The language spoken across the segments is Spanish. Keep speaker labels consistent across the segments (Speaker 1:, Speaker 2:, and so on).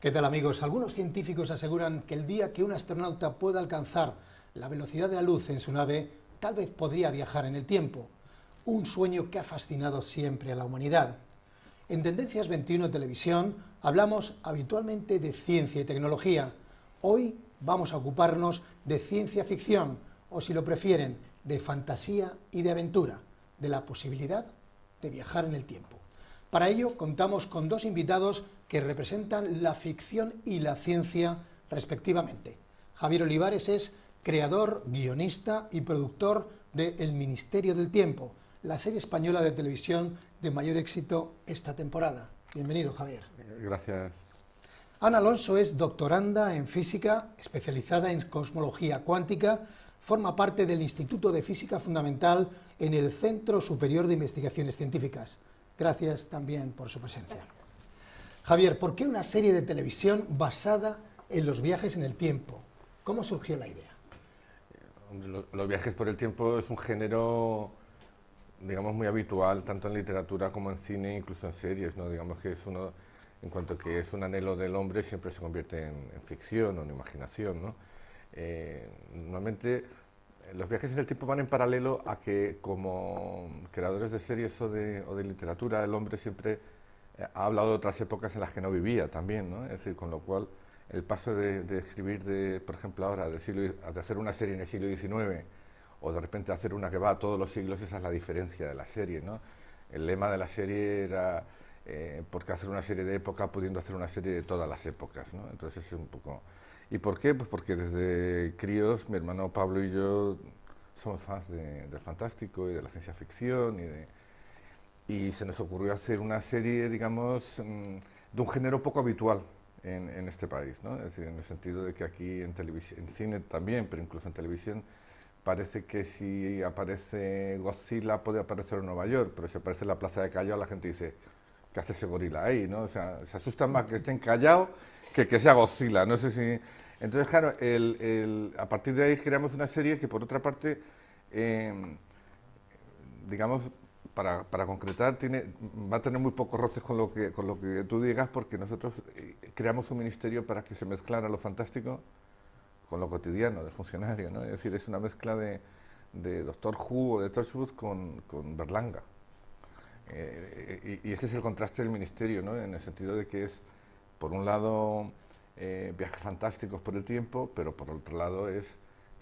Speaker 1: ¿Qué tal, amigos? Algunos científicos aseguran que el día que un astronauta pueda alcanzar la velocidad de la luz en su nave, tal vez podría viajar en el tiempo. Un sueño que ha fascinado siempre a la humanidad. En Tendencias 21 Televisión hablamos habitualmente de ciencia y tecnología. Hoy vamos a ocuparnos de ciencia ficción, o si lo prefieren, de fantasía y de aventura, de la posibilidad de viajar en el tiempo. Para ello contamos con dos invitados que representan la ficción y la ciencia respectivamente. Javier Olivares es creador, guionista y productor de El Ministerio del Tiempo, la serie española de televisión de mayor éxito esta temporada. Bienvenido, Javier.
Speaker 2: Gracias.
Speaker 1: Ana Alonso es doctoranda en física, especializada en cosmología cuántica, forma parte del Instituto de Física Fundamental en el Centro Superior de Investigaciones Científicas. Gracias también por su presencia. Javier, ¿por qué una serie de televisión basada en los viajes en el tiempo? ¿Cómo surgió la idea?
Speaker 2: Los viajes por el tiempo es un género, digamos, muy habitual, tanto en literatura como en cine, incluso en series, ¿no? Digamos que es uno, en cuanto que es un anhelo del hombre, siempre se convierte en ficción o en imaginación, ¿no? Normalmente los viajes en el tiempo van en paralelo a que, como creadores de series o de literatura, el hombre siempre ha hablado de otras épocas en las que no vivía también, ¿no? Es decir, con lo cual el paso de escribir, por ejemplo, ahora, de hacer una serie en el siglo XIX o de repente hacer una que va a todos los siglos, esa es la diferencia de la serie, ¿no? El lema de la serie era ¿por qué hacer una serie de época pudiendo hacer una serie de todas las épocas, ¿no? Entonces es un poco... ¿Y por qué? Pues porque desde críos, mi hermano Pablo y yo somos fans del fantástico y de la ciencia ficción y se nos ocurrió hacer una serie, digamos, de un género poco habitual en este país, ¿no? Es decir, en el sentido de que aquí en cine también, pero incluso en televisión, parece que si aparece Godzilla puede aparecer en Nueva York, pero si aparece en la Plaza de Callao la gente dice, ¿qué hace ese gorila ahí? ¿No? O sea, se asustan más que esté en Callao que sea Godzilla. No sé si... Entonces, claro, a partir de ahí creamos una serie que, por otra parte, digamos, para concretar, va a tener muy pocos roces con lo que tú digas, porque nosotros creamos un ministerio para que se mezclara lo fantástico con lo cotidiano del funcionario, ¿no? Es decir, es una mezcla de Doctor Who o de Torchwood con Berlanga. Y este es el contraste del ministerio, ¿no? En el sentido de que es, por un lado, viajes fantásticos por el tiempo, pero por otro lado es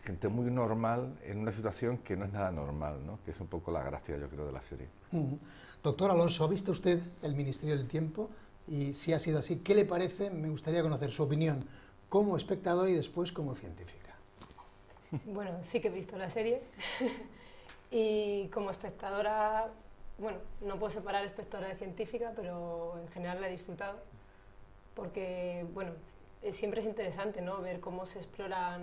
Speaker 2: gente muy normal en una situación que no es nada normal, ¿no? Que es un poco la gracia, yo creo, de la serie.
Speaker 1: Doctor Alonso, ¿ha visto usted El Ministerio del Tiempo? Y si ha sido así, ¿qué le parece? Me gustaría conocer su opinión como espectador y después como científica.
Speaker 3: Bueno, sí que he visto la serie y como espectadora, bueno, no puedo separar espectadora de científica, pero en general la he disfrutado porque, bueno, siempre es interesante, ¿no? Ver cómo se exploran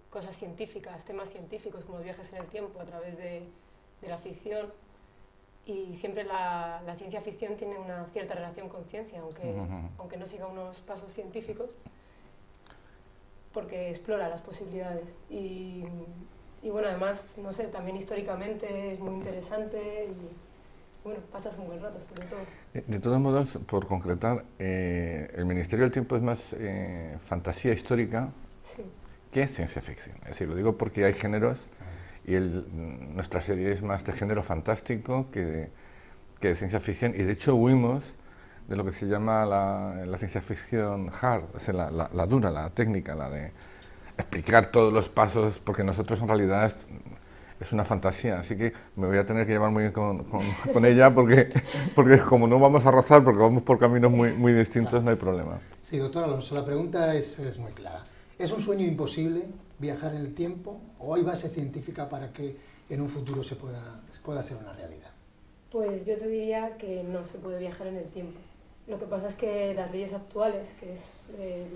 Speaker 3: cosas científicas, temas científicos como los viajes en el tiempo a través de la ficción, y siempre la ciencia ficción tiene una cierta relación con ciencia, aunque no siga unos pasos científicos, porque explora las posibilidades y bueno, además, no sé, también históricamente es muy interesante y bueno, pasas un buen rato sobre todo.
Speaker 2: De todos modos, por concretar, el Ministerio del Tiempo es más fantasía histórica, sí, que ciencia ficción. Es decir, lo digo porque hay géneros y nuestra serie es más de género fantástico que de ciencia ficción, y de hecho huimos de lo que se llama la ciencia ficción hard, o sea, la dura, la técnica, la de explicar todos los pasos, porque nosotros en realidad es una fantasía, así que me voy a tener que llevar muy bien con ella, porque como no vamos a rozar, porque vamos por caminos muy distintos, claro, no hay problema.
Speaker 1: Sí, doctor Alonso, la pregunta es muy clara. ¿Es un sueño imposible viajar en el tiempo o hay base científica para que en un futuro se pueda ser una realidad?
Speaker 3: Pues yo te diría que no se puede viajar en el tiempo. Lo que pasa es que las leyes actuales, que es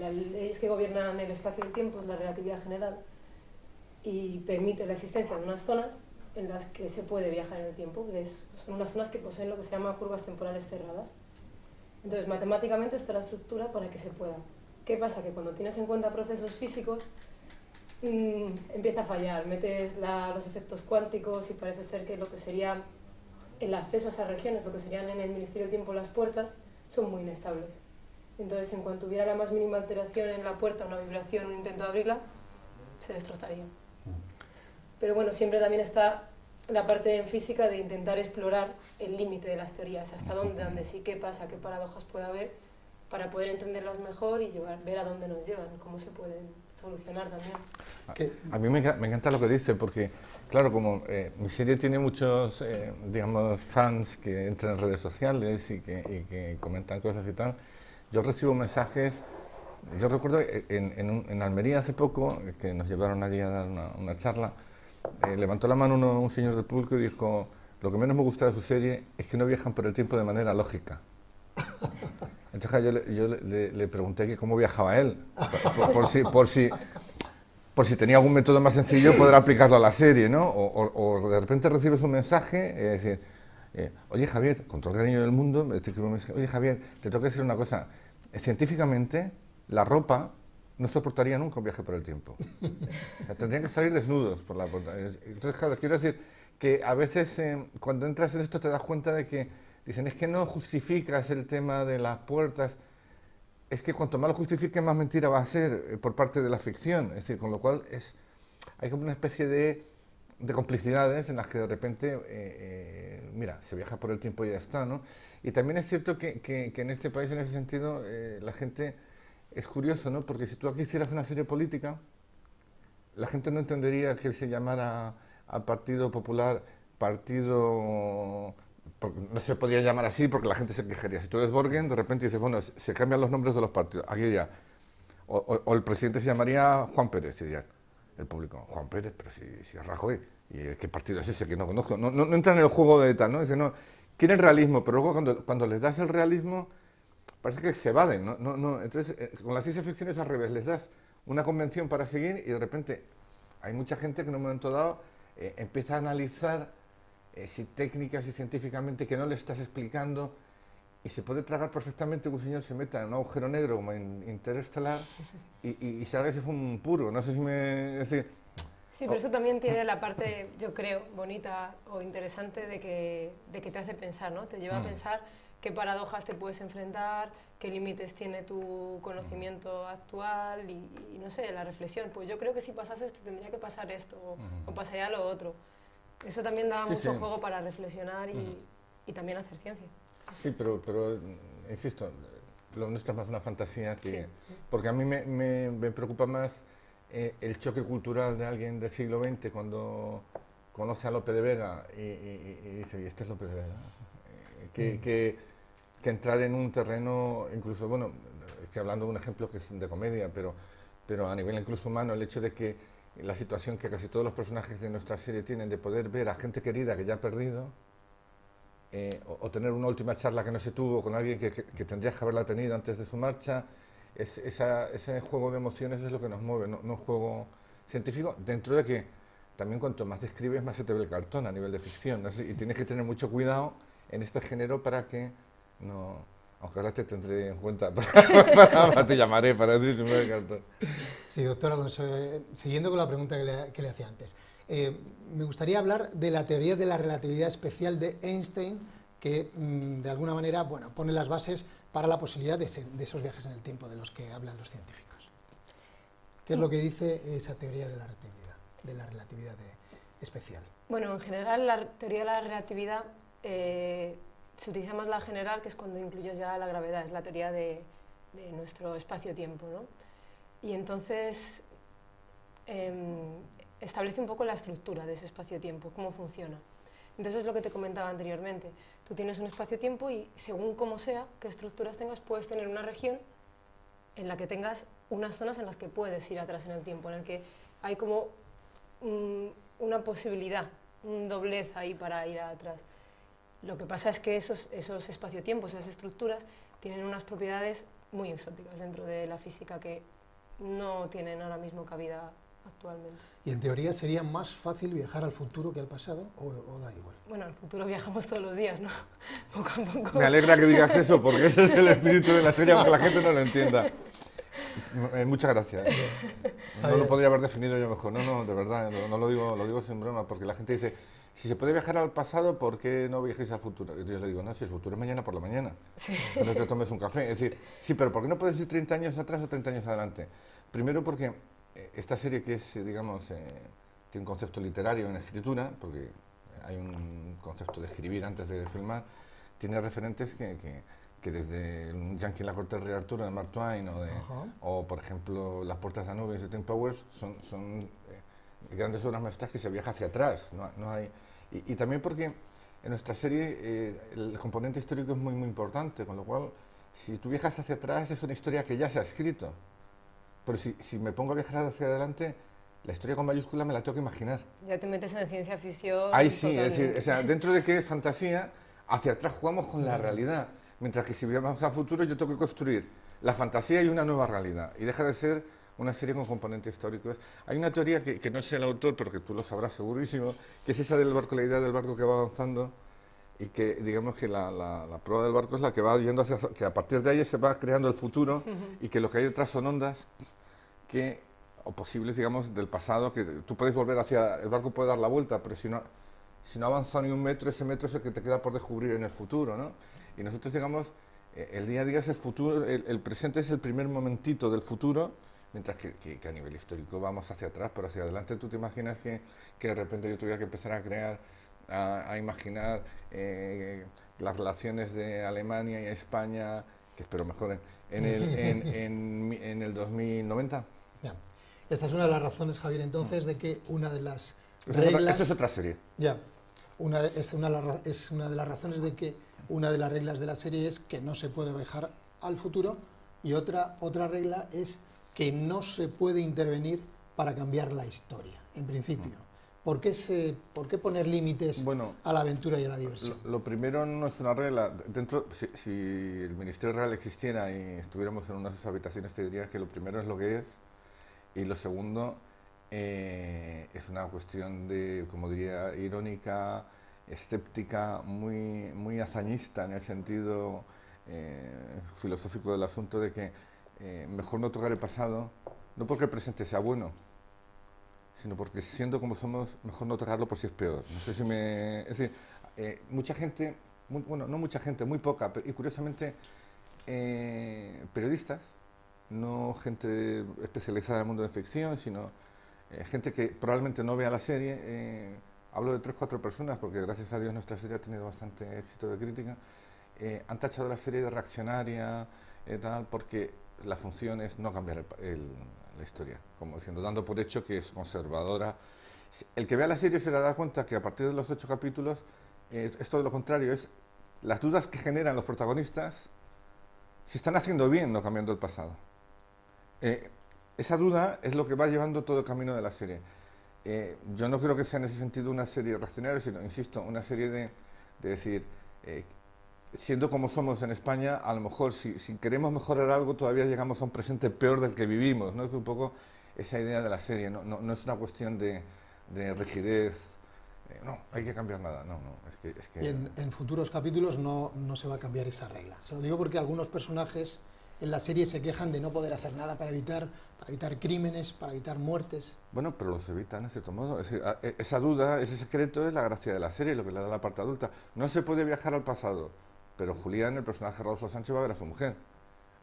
Speaker 3: las leyes que gobiernan el espacio y el tiempo, es la relatividad general, y permite la existencia de unas zonas en las que se puede viajar en el tiempo, que son unas zonas que poseen lo que se llama curvas temporales cerradas. Entonces, matemáticamente está la estructura para que se pueda. ¿Qué pasa? Que cuando tienes en cuenta procesos físicos, empieza a fallar, metes los efectos cuánticos y parece ser que lo que sería el acceso a esas regiones, lo que serían en el Ministerio del Tiempo las puertas, son muy inestables. Entonces, en cuanto hubiera la más mínima alteración en la puerta, una vibración, un intento de abrirla, se destrozaría. Pero bueno, siempre también está la parte en física de intentar explorar el límite de las teorías, hasta dónde sí, qué pasa, qué paradojas puede haber, para poder entenderlas mejor y ver a dónde nos llevan, cómo se pueden solucionar también.
Speaker 2: A mí me encanta lo que dice, porque, claro, como mi serie tiene muchos, digamos, fans que entran en redes sociales y que comentan cosas y tal, yo recibo mensajes. Yo recuerdo en Almería hace poco, que nos llevaron allí a dar una charla, levantó la mano un señor del público y dijo: lo que menos me gusta de su serie es que no viajan por el tiempo de manera lógica. Entonces yo le pregunté que cómo viajaba él, por si tenía algún método más sencillo poder aplicarlo a la serie, ¿no? O de repente recibes un mensaje, es decir, oye Javier, con todo el cariño del mundo, te escribo un mensaje: oye Javier, te tengo que decir una cosa, científicamente la ropa no soportaría nunca un viaje por el tiempo. O sea, tendrían que salir desnudos por la puerta. Entonces, claro, quiero decir que a veces cuando entras en esto te das cuenta de que dicen, es que no justificas el tema de las puertas. Es que cuanto más lo justifique, más mentira va a ser por parte de la ficción. Es decir, con lo cual hay como una especie de complicidades en las que de repente, mira, se viaja por el tiempo y ya está, ¿no? Y también es cierto que en este país, en ese sentido, la gente... Es curioso, ¿no? Porque si tú aquí hicieras una serie política, la gente no entendería que se llamara al Partido Popular Partido... No se podría llamar así porque la gente se quejaría. Si tú eres Borgen, de repente dices, bueno, se cambian los nombres de los partidos. Aquí ya. O el presidente se llamaría Juan Pérez, diría el público. Juan Pérez, pero si es Rajoy. ¿Y qué partido es ese que no conozco? No entra en el juego de tal, ¿no? Dice, no, quieren realismo, pero luego cuando les das el realismo... Parece que se evaden, ¿no? Entonces, con la ciencia ficción es al revés, les das una convención para seguir y de repente hay mucha gente que en un momento dado empieza a analizar si técnicas y científicamente que no le estás explicando y se puede tragar perfectamente que un señor se meta en un agujero negro como en Interestelar y salga ese fue puro, no sé si me... Es decir,
Speaker 3: sí, pero eso también tiene la parte, yo creo, bonita o interesante de que te hace pensar, ¿no? Te lleva a pensar qué paradojas te puedes enfrentar, qué límites tiene tu conocimiento actual y no sé, la reflexión. Pues yo creo que si pasase esto tendría que pasar esto o pasaría lo otro. Eso también da mucho juego para reflexionar y también hacer ciencia.
Speaker 2: Sí, pero insisto, lo nuestro es más una fantasía que... Porque a mí me preocupa más el choque cultural de alguien del siglo XX cuando conoce a Lope de Vega y dice, ¿y este es Lope de Vega? Que entrar en un terreno, incluso, bueno, estoy hablando de un ejemplo que es de comedia, pero a nivel incluso humano, el hecho de que la situación que casi todos los personajes de nuestra serie tienen de poder ver a gente querida que ya ha perdido, o tener una última charla que no se tuvo con alguien que tendrías que haberla tenido antes de su marcha, ese juego de emociones es lo que nos mueve, no un juego científico, dentro de que también cuanto más describes, más se te ve el cartón a nivel de ficción, ¿no? Y tienes que tener mucho cuidado en este género para que no, aunque ahora te tendré en cuenta, te llamaré para decir si me ve el cartón.
Speaker 1: Sí, doctor Alonso, siguiendo con la pregunta que le hacía antes, me gustaría hablar de la teoría de la relatividad especial de Einstein, que de alguna manera, bueno, pone las bases para la posibilidad de esos viajes en el tiempo de los que hablan los científicos. ¿Qué es lo que dice esa teoría de la relatividad especial?
Speaker 3: Bueno, en general la teoría de la relatividad se utiliza más la general, que es cuando incluyes ya la gravedad, es la teoría de nuestro espacio-tiempo, ¿no? Y entonces establece un poco la estructura de ese espacio-tiempo, cómo funciona. Entonces es lo que te comentaba anteriormente, tú tienes un espacio-tiempo y según cómo sea, qué estructuras tengas, puedes tener una región en la que tengas unas zonas en las que puedes ir atrás en el tiempo, en el que hay como una posibilidad, un doblez ahí para ir atrás. Lo que pasa es que esos espacio-tiempos, esas estructuras, tienen unas propiedades muy exóticas dentro de la física que no tienen ahora mismo cabida actualmente.
Speaker 1: ¿Y en teoría sería más fácil viajar al futuro que al pasado o da igual?
Speaker 3: Bueno, al futuro viajamos todos los días, ¿no? Poco a poco.
Speaker 2: Me alegra que digas eso, porque ese es el espíritu de la serie, aunque la gente no lo entienda. Muchas gracias. No lo podría haber definido yo mejor. No, de verdad, no lo digo sin broma, porque la gente dice, si se puede viajar al pasado, ¿por qué no viajáis al futuro? Y yo le digo, no, si el futuro es mañana por la mañana.
Speaker 3: Sí.
Speaker 2: que no te tomes un café. Es decir, sí, pero ¿por qué no puedes ir 30 años atrás o 30 años adelante? Primero porque esta serie que es, digamos, tiene un concepto literario en escritura, porque hay un concepto de escribir antes de filmar, tiene referentes que desde un Yankee en la corte del rey Arturo de Mark Twain o por ejemplo Las puertas a nubes de Tim Powers son grandes obras maestras que se viaja hacia atrás, no hay, y también porque en nuestra serie el componente histórico es muy muy importante, con lo cual si tú viajas hacia atrás es una historia que ya se ha escrito, pero si me pongo a viajar hacia adelante, la historia con mayúscula me la tengo que imaginar.
Speaker 3: Ya te metes en ciencia ficción.
Speaker 2: Ahí sí, es
Speaker 3: totalmente.
Speaker 2: decir, o sea, dentro de que es fantasía, hacia atrás jugamos con la realidad. Mientras que si vamos a futuro, yo tengo que construir la fantasía y una nueva realidad. Y deja de ser una serie con componentes históricos. Hay una teoría que no sé el autor, pero que tú lo sabrás segurísimo, que es esa del barco, la idea del barco que va avanzando y que, digamos, que la prueba del barco es la que va yendo hacia, que a partir de ahí se va creando el futuro y que lo que hay detrás son ondas que, o posibles, digamos, del pasado, que tú puedes volver hacia, el barco puede dar la vuelta, pero si no avanza ni un metro, ese metro es el que te queda por descubrir en el futuro, ¿no? Y nosotros, digamos, el día a día es el futuro, el presente es el primer momentito del futuro, mientras que a nivel histórico vamos hacia atrás, pero hacia adelante. ¿Tú te imaginas que de repente yo tuviera que empezar a crear, a imaginar las relaciones de Alemania y España, que espero mejoren, en el 2090?
Speaker 1: Ya. Esta es una de las razones, Javier, entonces, de que una de las
Speaker 2: Esta
Speaker 1: reglas...
Speaker 2: es otra serie.
Speaker 1: Ya. Es una de las razones de que una de las reglas de la serie es que no se puede viajar al futuro y otra regla es que no se puede intervenir para cambiar la historia, en principio. ¿Por qué poner límites a la aventura y a la diversión?
Speaker 2: Lo primero no es una regla. Si el Ministerio Real existiera y estuviéramos en una de sus habitaciones, te diría que lo primero es lo que es, y lo segundo es una cuestión de, como diría, irónica, escéptica, muy, muy hazañista en el sentido filosófico del asunto de que mejor no tocar el pasado, no porque el presente sea bueno, sino porque siendo como somos, mejor no tocarlo por si es peor. No sé si me... Es decir, mucha gente, bueno, no mucha gente, muy poca, y curiosamente periodistas, no gente especializada en el mundo de ficción, sino gente que probablemente no vea la serie, hablo de 3 o 4 personas, porque gracias a Dios nuestra serie ha tenido bastante éxito de crítica, han tachado la serie de reaccionaria, tal, porque la función es no cambiar la historia, como diciendo, dando por hecho que es conservadora. El que vea la serie se dará cuenta que a partir de los 8 capítulos es todo lo contrario, es las dudas que generan los protagonistas si están haciendo bien no cambiando el pasado. Esa duda es lo que va llevando todo el camino de la serie. Yo no creo que sea en ese sentido una serie reaccionaria, sino, insisto, una serie de decir, siendo como somos en España, a lo mejor si queremos mejorar algo todavía llegamos a un presente peor del que vivimos, ¿no? Es un poco esa idea de la serie, no es una cuestión de rigidez, no, hay que cambiar nada, es que...
Speaker 1: Y en futuros capítulos no se va a cambiar esa regla. Se lo digo porque algunos personajes en la serie se quejan de no poder hacer nada para evitar crímenes, para evitar muertes.
Speaker 2: Bueno, pero los evitan, en cierto modo. Es decir, esa duda, ese secreto es la gracia de la serie, lo que le da la parte adulta. No se puede viajar al pasado, pero Julián, el personaje de Rodolfo Sánchez, va a ver a su mujer.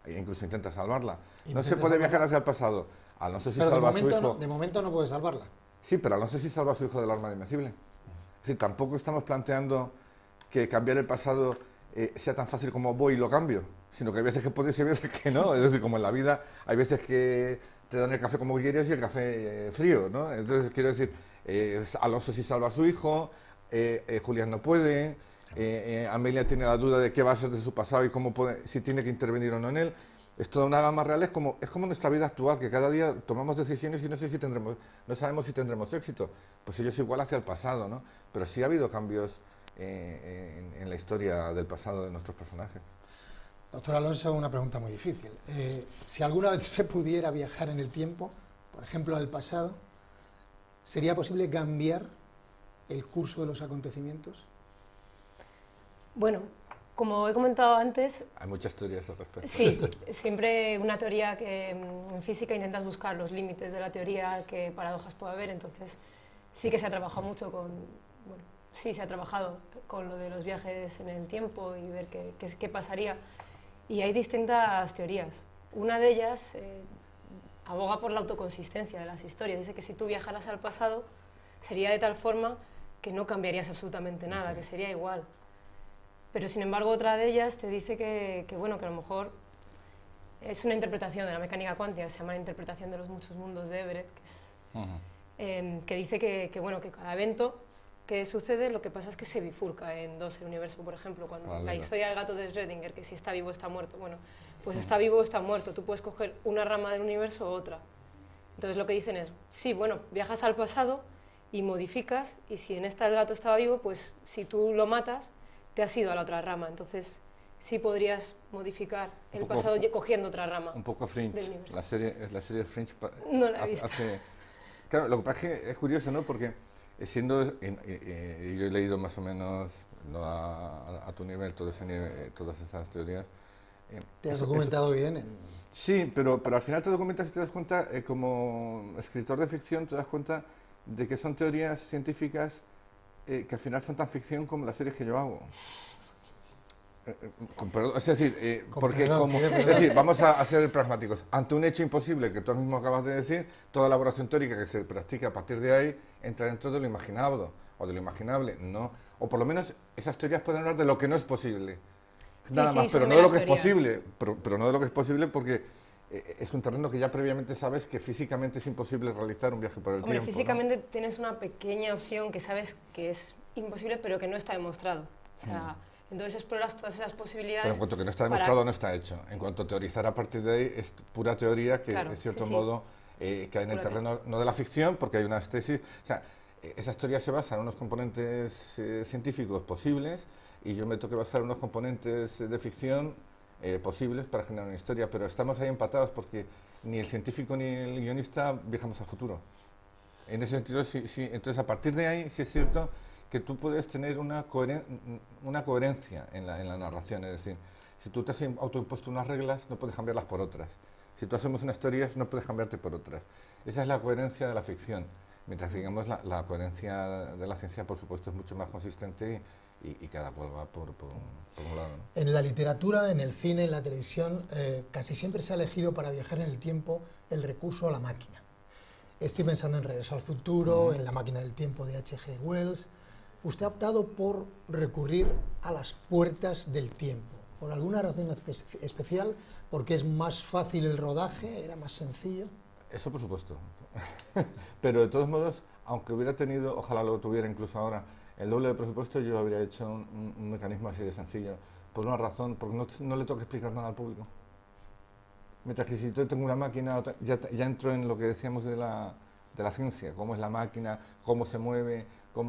Speaker 2: E incluso intenta salvarla. No se puede viajar hacia el pasado. No sé si salva a su hijo.
Speaker 1: De momento no puede salvarla.
Speaker 2: Sí, pero no sé si salva a su hijo del arma de invencible. Es decir, tampoco estamos planteando que cambiar el pasado sea tan fácil como voy y lo cambio, sino que hay veces que puedes y hay veces que no. Es decir, como en la vida, hay veces que te dan el café como quieres y el café frío, ¿no? Entonces, quiero decir, Alonso sí salva a su hijo, Julián no puede, Amelia tiene la duda de qué va a ser de su pasado y cómo puede, si tiene que intervenir o no en él. Es toda una gama real, es como nuestra vida actual, que cada día tomamos decisiones y no sabemos si tendremos éxito. Pues ello es igual hacia el pasado, ¿no? Pero sí ha habido cambios en la historia del pasado de nuestros personajes.
Speaker 1: Doctor Alonso, una pregunta muy difícil. Si alguna vez se pudiera viajar en el tiempo, por ejemplo al pasado, ¿sería posible cambiar el curso de los acontecimientos?
Speaker 3: Bueno, como he comentado antes...
Speaker 2: Hay muchas teorías al respecto.
Speaker 3: Sí, siempre una teoría que en física intentas buscar los límites de la teoría, qué paradojas puede haber, entonces sí que se ha trabajado mucho con sí, se ha trabajado con lo de los viajes en el tiempo y ver qué pasaría. Y hay distintas teorías. Una de ellas aboga por la autoconsistencia de las historias. Dice que si tú viajaras al pasado, sería de tal forma que no cambiarías absolutamente nada,
Speaker 2: Sí.
Speaker 3: que sería igual. Pero sin embargo otra de ellas te dice bueno, que a lo mejor es una interpretación de la mecánica cuántica, se llama la interpretación de los muchos mundos de Everett, que dice bueno, que cada evento que sucede, lo que pasa es que se bifurca en dos el universo. Por ejemplo, cuando la historia del gato de Schrödinger, que si está vivo o está muerto, bueno, pues está vivo o está muerto, tú puedes coger una rama del universo u otra. Entonces lo que dicen es, sí, bueno, viajas al pasado y modificas, y si en esta el gato estaba vivo, pues si tú lo matas, te has ido a la otra rama. Entonces sí podrías modificar el pasado cogiendo otra rama.
Speaker 2: Un poco Fringe, la serie Fringe.
Speaker 3: No la he visto.
Speaker 2: Claro, lo que pasa es que es curioso, ¿no? Porque yo he leído más o menos, no a tu nivel, todas esas teorías.
Speaker 1: ¿Te has documentado bien?
Speaker 2: Sí, pero al final te documentas y te das cuenta, como escritor de ficción, te das cuenta de que son teorías científicas que al final son tan ficción como las series que yo hago. Es decir, vamos a ser pragmáticos. Ante un hecho imposible que tú mismo acabas de decir, toda elaboración teórica que se practica a partir de ahí entra dentro de lo imaginado o de lo imaginable, ¿no? O por lo menos esas teorías pueden hablar de lo que no es posible. Nada más, pero no de lo que es posible. Pero no de lo que es posible porque es un terreno que ya previamente sabes que físicamente es imposible realizar un viaje por el tiempo.
Speaker 3: Físicamente, ¿no? Tienes una pequeña opción que sabes que es imposible, pero que no está demostrado. O sea, entonces exploras todas esas posibilidades.
Speaker 2: Pero en cuanto que no está demostrado, no está hecho. En cuanto a teorizar a partir de ahí, es pura teoría que, de cierto modo, cae en el terreno no de la ficción, porque hay unas tesis. O sea, esas teorías se basan en unos componentes científicos posibles, y yo me tengo que basar en unos componentes de ficción posibles para generar una historia, pero estamos ahí empatados porque ni el científico ni el guionista viajamos al futuro. En ese sentido, sí. Entonces, a partir de ahí, sí es cierto que tú puedes tener una coherencia en la narración, es decir, si tú te has autoimpuesto unas reglas, no puedes cambiarlas por otras. Si tú hacemos unas teorías, no puedes cambiarte por otras. Esa es la coherencia de la ficción, mientras, digamos, la coherencia de la ciencia, por supuesto, es mucho más consistente y cada cual va por un lado, ¿no?
Speaker 1: En la literatura, en el cine, en la televisión, casi siempre se ha elegido para viajar en el tiempo el recurso a la máquina. Estoy pensando en Regreso al futuro, en La máquina del tiempo de H.G. Wells. Usted ha optado por recurrir a las puertas del tiempo. ¿Por alguna razón especial? ¿Porque es más fácil el rodaje? ¿Era más sencillo?
Speaker 2: Eso por supuesto. Pero de todos modos, aunque hubiera tenido, ojalá lo tuviera incluso ahora, el doble de presupuesto, yo habría hecho un mecanismo así de sencillo. Por una razón, porque no le tengo que explicar nada al público. Mientras que si yo tengo una máquina, ya entro en lo que decíamos de la ciencia, cómo es la máquina, cómo se mueve.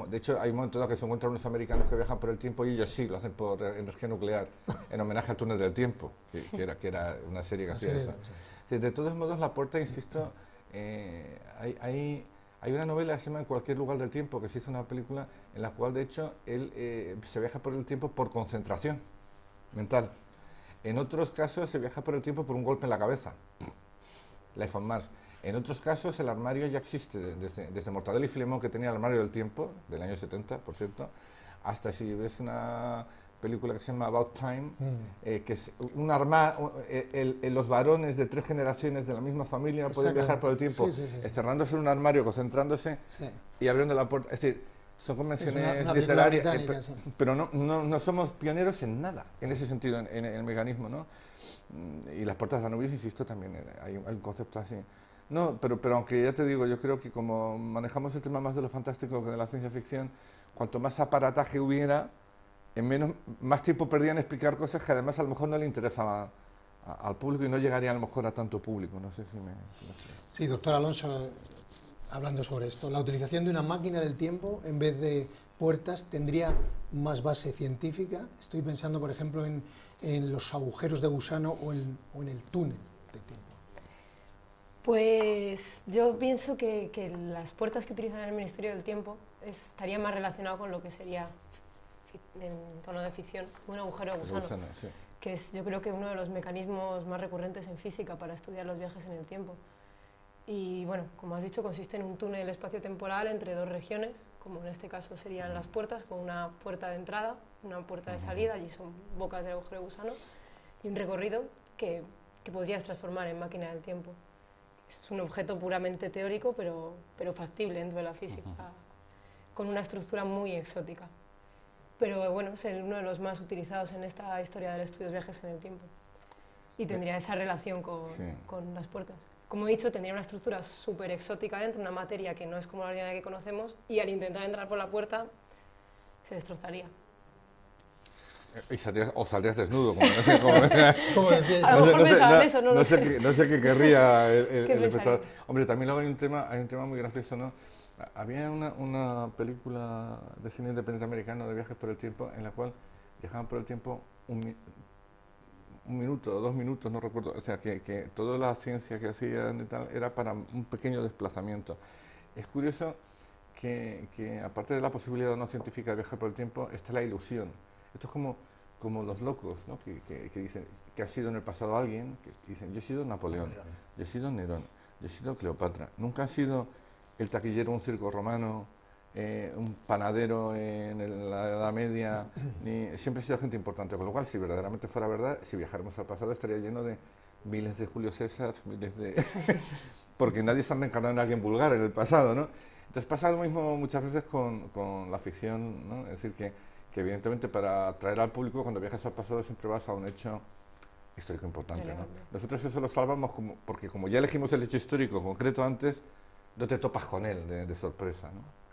Speaker 2: De hecho, hay un momento en que se encuentran unos americanos que viajan por el tiempo y ellos sí lo hacen por energía nuclear, en homenaje al túnel del tiempo, que era una serie que hacía eso. De todos modos, la puerta, insisto, hay una novela que se llama En cualquier lugar del tiempo, que se hizo una película en la cual, de hecho, él se viaja por el tiempo por concentración mental. En otros casos se viaja por el tiempo por un golpe en la cabeza, Life on Mars. En otros casos el armario ya existe, desde Mortadelo y Filemón, que tenía el armario del tiempo, del año 70, por cierto, hasta si ves una película que se llama About Time, que es los varones de 3 generaciones de la misma familia pueden viajar por el tiempo, encerrándose en un armario, concentrándose y abriendo la puerta. Es decir, son convenciones
Speaker 1: una
Speaker 2: literarias, pero no somos pioneros en nada, en ese sentido, en el mecanismo, ¿no? Y las puertas de Anubis, insisto, también hay un concepto así. No, pero aunque ya te digo, yo creo que como manejamos el tema más de lo fantástico que de la ciencia ficción, cuanto más aparataje hubiera, más tiempo perdía en explicar cosas que además a lo mejor no le interesaban al público y no llegaría a lo mejor a tanto público. No sé si me...
Speaker 1: Sí, doctor Alonso, hablando sobre esto, la utilización de una máquina del tiempo en vez de puertas tendría más base científica. Estoy pensando, por ejemplo, en los agujeros de gusano o en el túnel del tiempo.
Speaker 3: Pues yo pienso que las puertas que utilizan en el Ministerio del Tiempo estaría más relacionado con lo que sería, en tono de ficción, un agujero de gusano,
Speaker 2: sí.
Speaker 3: Que es, yo creo, que uno de los mecanismos más recurrentes en física para estudiar los viajes en el tiempo. Y bueno, como has dicho, consiste en un túnel espacio-temporal entre dos regiones, como en este caso serían las puertas, con una puerta de entrada, una puerta de salida, allí son bocas del agujero de gusano, y un recorrido que podrías transformar en máquina del tiempo. Es un objeto puramente teórico, pero factible dentro de la física, con una estructura muy exótica. Pero bueno, es uno de los más utilizados en esta historia del estudio de viajes en el tiempo. Y tendría esa relación con las puertas. Como he dicho, tendría una estructura súper exótica dentro, una materia que no es como la ordinaria que conocemos, y al intentar entrar por la puerta se destrozaría.
Speaker 2: Y saldrías desnudo,
Speaker 1: Como decíais.
Speaker 3: A lo mejor pensaban eso, no lo sé.
Speaker 2: No sé qué querría el
Speaker 3: ¿Qué
Speaker 2: espectador.
Speaker 3: pensaría?
Speaker 2: Hombre, también luego hay un tema muy gracioso, ¿no? Había una película de cine independiente americano de viajes por el tiempo en la cual viajaban por el tiempo un minuto o 2 minutos, no recuerdo, o sea, que toda la ciencia que hacían y tal era para un pequeño desplazamiento. Es curioso que aparte de la posibilidad no científica de viajar por el tiempo, está la ilusión. Esto es como los locos, ¿no? que dicen que ha sido en el pasado alguien, que dicen, yo he sido Napoleón, yo he sido Nerón, yo he sido Cleopatra. Nunca ha sido el taquillero de un circo romano, un panadero en la Edad Media, siempre ha sido gente importante, con lo cual, si verdaderamente fuera verdad, si viajáramos al pasado estaría lleno de miles de Julio César, miles de... porque nadie se anda encarnando en alguien vulgar en el pasado, ¿no? Entonces pasa lo mismo muchas veces con la ficción, ¿no? Es decir, que evidentemente para atraer al público, cuando viajas al pasado siempre vas a un hecho histórico importante, ¿no? Nosotros eso lo salvamos porque como ya elegimos el hecho histórico concreto antes, no te topas con él de sorpresa, ¿no?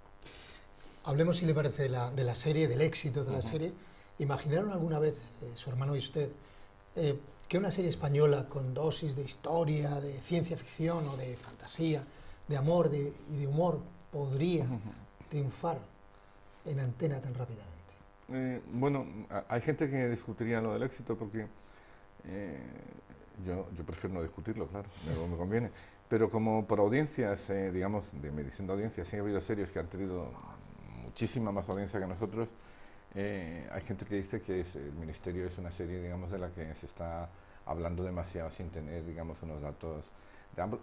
Speaker 1: Hablemos, si le parece, de la serie, del éxito de la serie. ¿Imaginaron alguna vez, su hermano y usted, que una serie española con dosis de historia, de ciencia ficción o de fantasía, de amor y de humor podría triunfar en antena tan rápidamente?
Speaker 2: Bueno, hay gente que discutiría lo del éxito porque yo prefiero no discutirlo, claro, me conviene. Pero como por audiencias, digamos, de medición de audiencias, sí ha habido series que han tenido muchísima más audiencia que nosotros. Hay gente que dice que El Ministerio es una serie, digamos, de la que se está hablando demasiado sin tener, digamos, unos datos.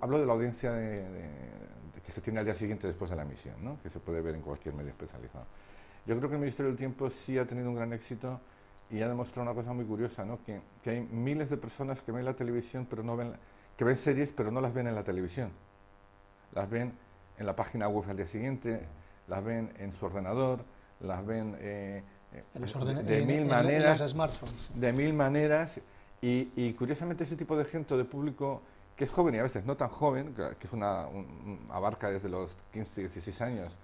Speaker 2: Hablo de la audiencia que se tiene al día siguiente después de la emisión, ¿no? Que se puede ver en cualquier medio especializado. Yo creo que el Ministerio del Tiempo sí ha tenido un gran éxito y ha demostrado una cosa muy curiosa, ¿no? Que hay miles de personas que ven la televisión, pero no ven, que ven series, pero no las ven en la televisión. Las ven en la página web al día siguiente, las ven en su ordenador, las ven de mil maneras,
Speaker 1: en los smartphones.
Speaker 2: de mil maneras, y curiosamente ese tipo de gente, de público que es joven y a veces no tan joven, que es abarca desde los 15, 16 años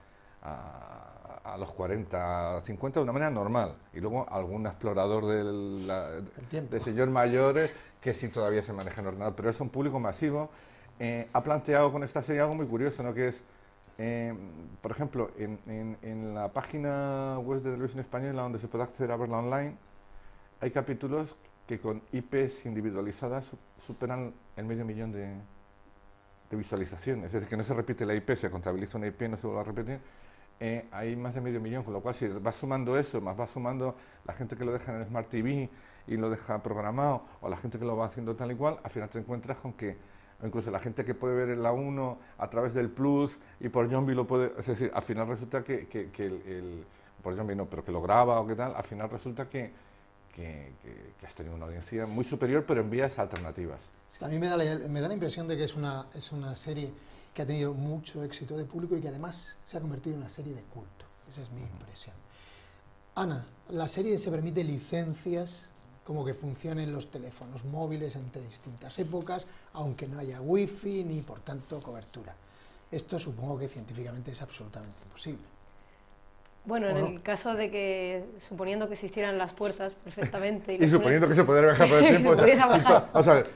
Speaker 2: a los 40, 50 de una manera normal, y luego algún explorador del señor mayor que sí todavía se maneja en ordenador, pero es un público masivo. Ha planteado con esta serie algo muy curioso, ¿no? Que es, por ejemplo, en la página web de Televisión Española, donde se puede acceder a verla online, hay capítulos que con IPs individualizadas superan el 500.000 de visualizaciones, es decir, que no se repite la IP, se contabiliza una IP, no se vuelve a repetir. Hay más de 500.000, con lo cual si vas sumando eso, más vas sumando la gente que lo deja en el Smart TV y lo deja programado, o la gente que lo va haciendo tal y cual, al final te encuentras con que incluso la gente que puede ver la 1 a través del Plus y por Yombi lo puede, es decir, al final resulta que por Yombi no, pero que lo graba o qué tal, al final resulta que has tenido una audiencia muy superior, pero en vías alternativas.
Speaker 1: A mí me da la impresión de que es una serie que ha tenido mucho éxito de público y que además se ha convertido en una serie de culto. Esa es mi impresión. Ana, la serie se permite licencias como que funcionen los teléfonos móviles entre distintas épocas, aunque no haya wifi ni por tanto cobertura. Esto supongo que científicamente es absolutamente imposible.
Speaker 3: Bueno, en el caso de que, suponiendo que existieran las puertas perfectamente...
Speaker 2: Y suponiendo que se pudiera viajar por el tiempo,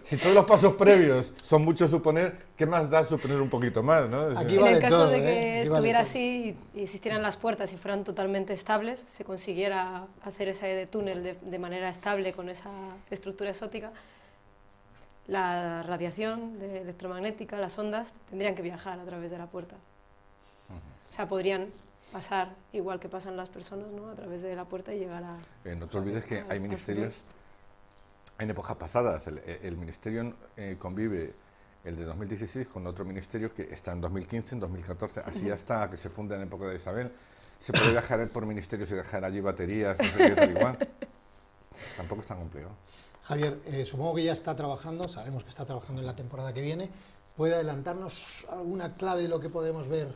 Speaker 2: si todos los pasos previos son mucho suponer, ¿qué más da suponer un poquito más? ¿No?
Speaker 1: Aquí
Speaker 3: en
Speaker 1: vale
Speaker 3: el caso
Speaker 1: todo,
Speaker 3: de que estuviera
Speaker 1: todo.
Speaker 3: así y existieran las puertas y fueran totalmente estables, se consiguiera hacer ese túnel de manera estable con esa estructura exótica, la radiación electromagnética, las ondas, tendrían que viajar a través de la puerta. O sea, podrían pasar igual que pasan las personas, ¿no? A través de la puerta y llegar a...
Speaker 2: No te olvides que hay ministerios en épocas pasadas. El ministerio convive el de 2016 con otro ministerio que está en 2015, en 2014, así hasta que se funda en época de Isabel. Se puede viajar por ministerios y dejar allí baterías, no sé qué, tal igual. Tampoco es tan complicado.
Speaker 1: Javier, supongo que ya está trabajando, sabemos que está trabajando en la temporada que viene. ¿Puede adelantarnos alguna clave de lo que podremos ver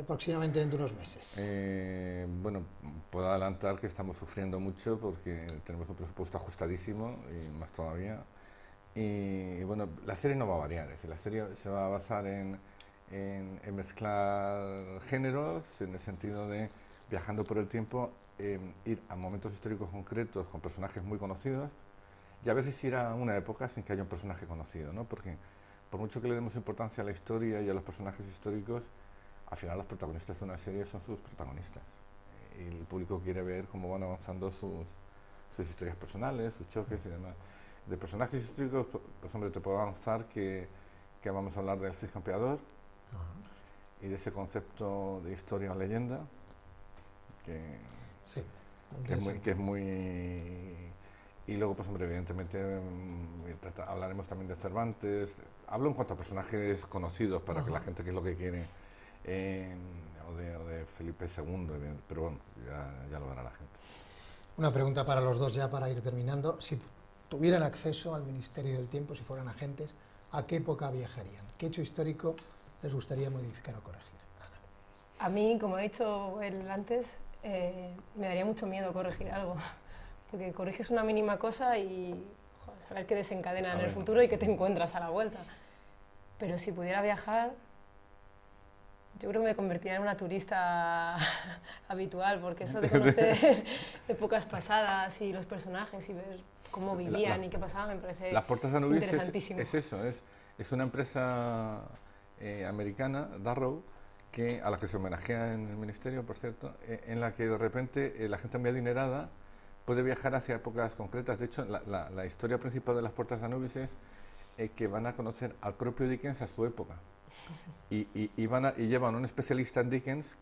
Speaker 1: próximamente dentro de unos meses?
Speaker 2: Bueno, puedo adelantar que estamos sufriendo mucho porque tenemos un presupuesto ajustadísimo y más todavía. Y bueno, la serie no va a variar, es decir, la serie se va a basar en mezclar géneros, en el sentido de, viajando por el tiempo, ir a momentos históricos concretos con personajes muy conocidos y a veces ir a una época sin que haya un personaje conocido, ¿no? Porque por mucho que le demos importancia a la historia y a los personajes históricos, al final los protagonistas de una serie son sus protagonistas. Y el público quiere ver cómo van avanzando sus historias personales, sus choques y demás. De personajes históricos, pues hombre, te puedo avanzar que vamos a hablar del Cid Campeador y de ese concepto de historia o leyenda,
Speaker 1: Sí,
Speaker 2: que es muy... Y luego, pues hombre, evidentemente hablaremos también de Cervantes. Hablo en cuanto a personajes conocidos para que la gente, que es lo que quiere, o de Felipe II, pero bueno, ya lo verá la gente.
Speaker 1: Una pregunta para los dos ya para ir terminando. Si tuvieran acceso al Ministerio del Tiempo, si fueran agentes, ¿a qué época viajarían? ¿Qué hecho histórico les gustaría modificar o corregir? Ana.
Speaker 3: A mí, como ha dicho él antes, me daría mucho miedo corregir algo, porque corriges una mínima cosa y joder, saber qué desencadena en el futuro y qué te encuentras a la vuelta. Pero si pudiera viajar, yo creo que me convertiría en una turista habitual, porque eso de conocer épocas pasadas y los personajes y ver cómo vivían y qué pasaba me parece
Speaker 2: Las Puertas de Anubis
Speaker 3: interesantísimo.
Speaker 2: es eso, es una empresa americana, Darrow, a la que se homenajea en el ministerio, por cierto, en la que de repente la gente muy adinerada puede viajar hacia épocas concretas. De hecho, la historia principal de Las Puertas de Anubis es que van a conocer al propio Dickens a su época. Y llevan un especialista en Dickens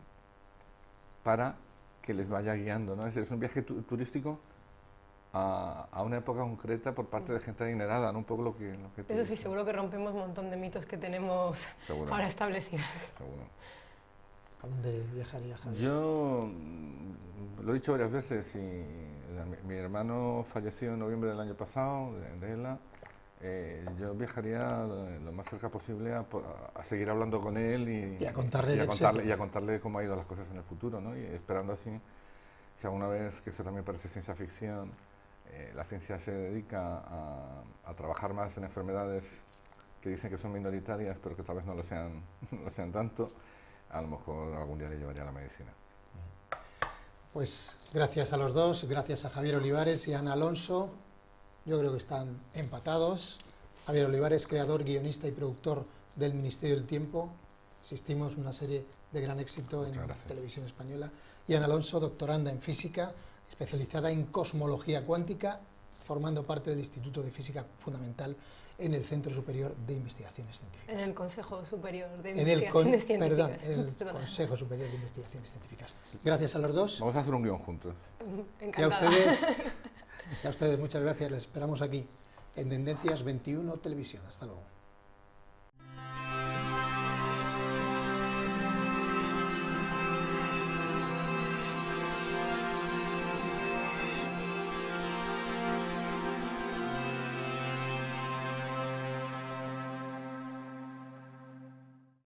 Speaker 2: para que les vaya guiando, ¿no? Es un viaje turístico a una época concreta por parte de gente adinerada, ¿no? Un poco lo que
Speaker 3: Eso sí, seguro que rompemos un montón de mitos que tenemos ahora establecidos.
Speaker 2: Seguro.
Speaker 1: ¿A dónde viajaría, Javier?
Speaker 2: Yo lo he dicho varias veces y mi hermano falleció en noviembre del año pasado, de ELA. Yo viajaría lo más cerca posible a seguir hablando con él
Speaker 1: y a contarle
Speaker 2: y a contarle cómo ha ido las cosas en el futuro, ¿no? Y esperando así, si alguna vez, que eso también parece ciencia ficción, la ciencia se dedica a trabajar más en enfermedades que dicen que son minoritarias, pero que tal vez no lo sean tanto, a lo mejor algún día le llevaría a la medicina.
Speaker 1: Pues gracias a los dos, gracias a Javier Olivares y a Ana Alonso. Yo creo que están empatados. Javier Olivares, creador, guionista y productor del Ministerio del Tiempo. Asistimos a una serie de gran éxito en televisión española. Y Ana Alonso, doctoranda en física, especializada en cosmología cuántica, formando parte del Instituto de Física Fundamental en el Centro Superior de Investigaciones Científicas.
Speaker 3: En el Consejo Superior de Investigaciones Científicas.
Speaker 1: Perdón, el Consejo Superior de Investigaciones Científicas. Gracias a los dos.
Speaker 2: Vamos a hacer un guión juntos.
Speaker 3: Encantada.
Speaker 1: Y a ustedes muchas gracias. Les esperamos aquí en Tendencias 21 Televisión. Hasta luego.